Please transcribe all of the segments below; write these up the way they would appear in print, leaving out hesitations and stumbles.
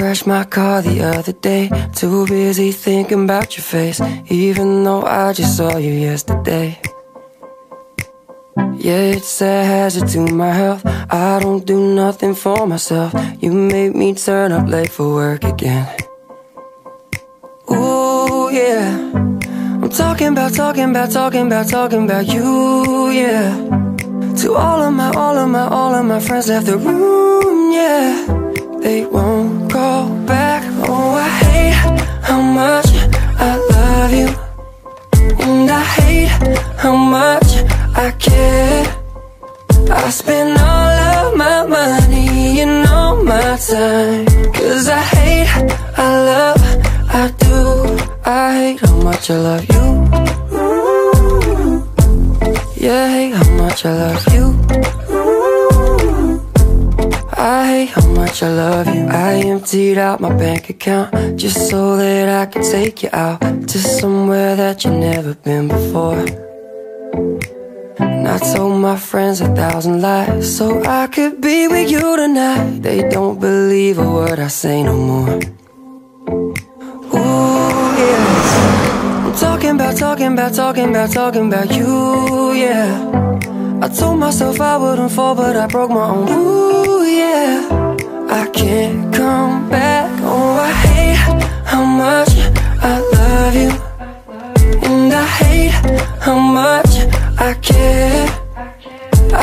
crashed my car the other day, too busy thinking about your face, even though I just saw you yesterday. Yeah, it's a hazard to my health, I don't do nothing for myself. You made me turn up late for work again. Ooh, yeah, I'm talking about you, yeah. To all of my friends left the room, yeah. They won't go back. Oh, I hate how much I love you, and I hate how much I care. I spend all of my money and all my time, 'cause I hate, I love, I do. I hate how much I love you. Yeah, I hate how much I love you. I hate how much I love you. I emptied out my bank account just so that I could take you out to somewhere that you've never been before. And I told my friends 1,000 lies so I could be with you tonight. They don't believe a word I say no more. Ooh, yeah, I'm talking about you, yeah. I told myself I wouldn't fall, but I broke my own. Ooh, yeah, I can't come back. Oh, I hate how much I love you, and I hate how much I care.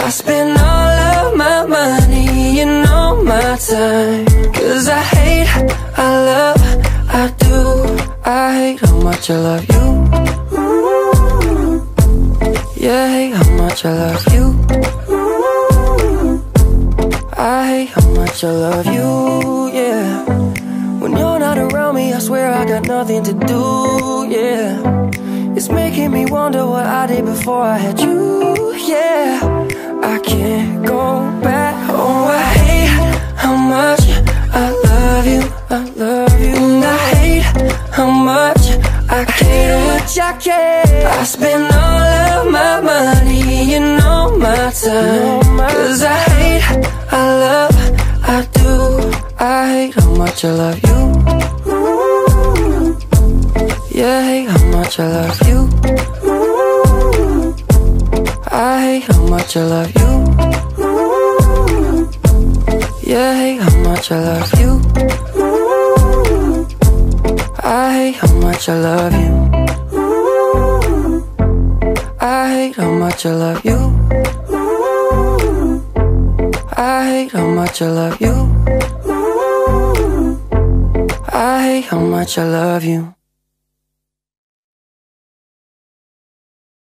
I spend all of my money and all my time, 'cause I hate, I love, I do. I hate how much I love you. Yeah, I hate how much I love you. I hate how much I love you, yeah. When you're not around me, I swear I got nothing to do, yeah. It's making me wonder what I did before I had you, yeah. I can't go back. Oh, I hate how much I love you, and I hate how much I care. I spend all of my money and all my time, 'cause I hate, I love, I do. I hate how much I love you. Yeah, I hate how much I love you. I hate how much I love you. Yeah, I hate how much I love you. I hate how much I love you. I hate how much I love you. I hate how much I love you. I hate how much I love you.